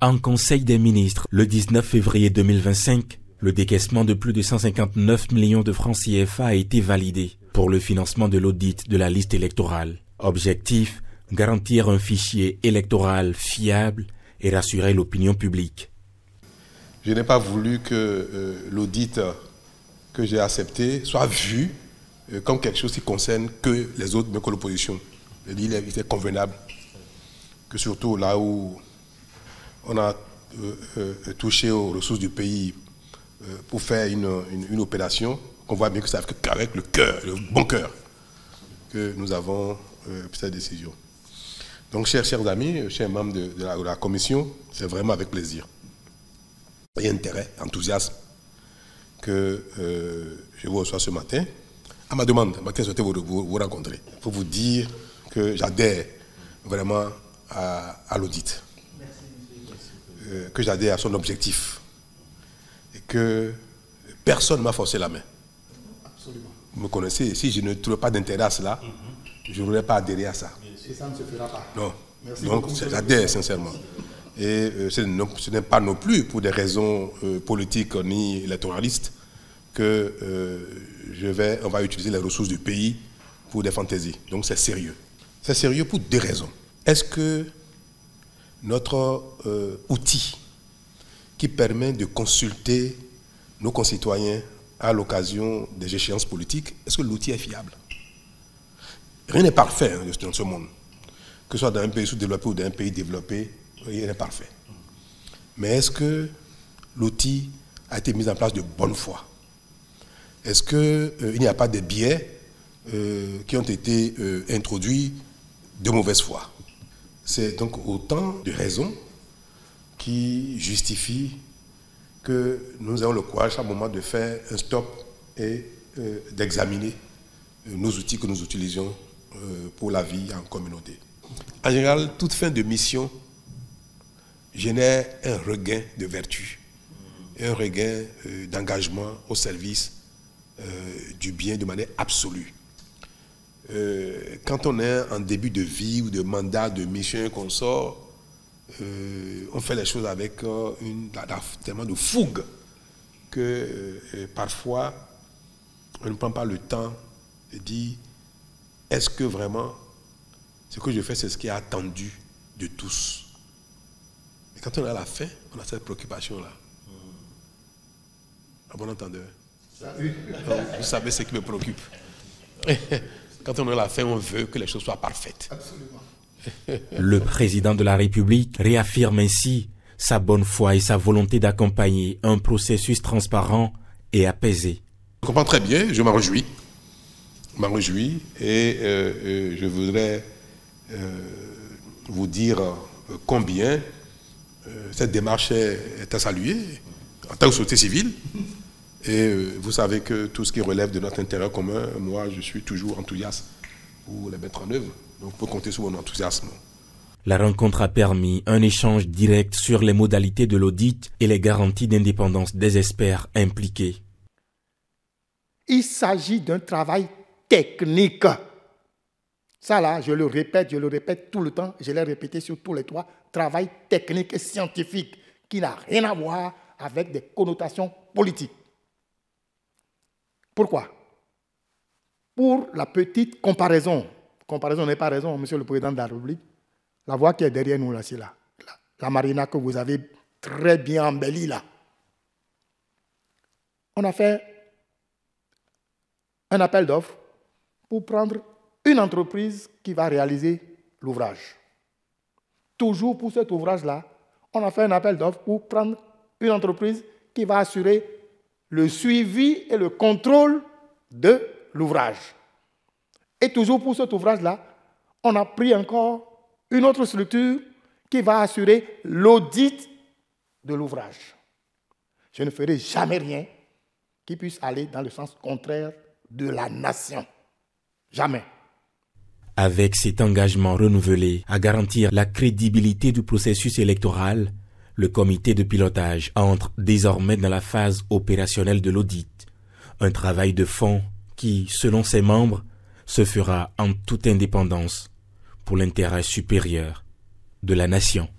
En Conseil des ministres, le 19 février 2025, le décaissement de plus de 159 millions de francs CFA a été validé pour le financement de l'audit de la liste électorale. Objectif, garantir un fichier électoral fiable et rassurer l'opinion publique. Je n'ai pas voulu que l'audit que j'ai accepté soit vu comme quelque chose qui concerne que les autres, mais que l'opposition. Il est convenable que surtout là où on a touché aux ressources du pays pour faire une opération, qu'on voit bien que c'est avec le cœur, le bon cœur, que nous avons pris cette décision. Donc, chers amis, chers membres de la commission, c'est vraiment avec plaisir et intérêt, enthousiasme que je vous reçois ce matin. À ma demande, je souhaitais vous rencontrer pour vous dire que j'adhère vraiment à l'audit, que j'adhère à son objectif et que personne ne m'a forcé la main. Absolument. Vous me connaissez, si je ne trouvais pas d'intérêt à cela, je n'aurais pas adhéré à ça. Et ça ne se fera pas. Non. Merci donc j'adhère sincèrement. Et ce n'est pas non plus pour des raisons politiques ni électoralistes que on va utiliser les ressources du pays pour des fantaisies. Donc c'est sérieux. C'est sérieux pour deux raisons. Est-ce que notre outil qui permet de consulter nos concitoyens à l'occasion des échéances politiques, est-ce que l'outil est fiable? Rien n'est parfait dans ce monde. Que ce soit dans un pays sous-développé ou dans un pays développé, rien n'est parfait. Mais est-ce que l'outil a été mis en place de bonne foi? Est-ce qu'il n'y a pas de biais qui ont été introduits de mauvaise foi? C'est donc autant de raisons qui justifient que nous ayons le courage à un moment de faire un stop et d'examiner nos outils que nous utilisons pour la vie en communauté. En général, toute fin de mission génère un regain de vertu, un regain d'engagement au service du bien de manière absolue. Quand on est en début de vie ou de mandat, de mission qu'on sort, on fait les choses avec tellement de fougue que parfois on ne prend pas le temps de dire est-ce que vraiment ce que je fais c'est ce qui est attendu de tous. Et quand on est à la fin, on a cette préoccupation-là. À bon entendeur. Vous savez ce qui me préoccupe. Quand on est à la fin, on veut que les choses soient parfaites. Absolument. Le président de la République réaffirme ainsi sa bonne foi et sa volonté d'accompagner un processus transparent et apaisé. Je comprends très bien, je m'en réjouis. Et je voudrais vous dire combien cette démarche est à saluer en tant que société civile. Et vous savez que tout ce qui relève de notre intérêt commun, moi je suis toujours enthousiaste pour les mettre en œuvre. Donc vous pouvez compter sur mon enthousiasme. La rencontre a permis un échange direct sur les modalités de l'audit et les garanties d'indépendance des experts impliqués. Il s'agit d'un travail technique. Ça là, je le répète tout le temps, je l'ai répété sur tous les trois, travail technique et scientifique qui n'a rien à voir avec des connotations politiques. Pourquoi? Pour la petite comparaison. Comparaison n'est pas raison, monsieur le président de la République. La voie qui est derrière nous, là, c'est là. La marina que vous avez très bien embellie, là. On a fait un appel d'offres pour prendre une entreprise qui va réaliser l'ouvrage. Toujours pour cet ouvrage-là, on a fait un appel d'offres pour prendre une entreprise qui va assurer le suivi et le contrôle de l'ouvrage. Et toujours pour cet ouvrage-là, on a pris encore une autre structure qui va assurer l'audit de l'ouvrage. Je ne ferai jamais rien qui puisse aller dans le sens contraire de la nation. Jamais. Avec cet engagement renouvelé à garantir la crédibilité du processus électoral, le comité de pilotage entre désormais dans la phase opérationnelle de l'audit. Un travail de fond qui, selon ses membres, se fera en toute indépendance pour l'intérêt supérieur de la nation.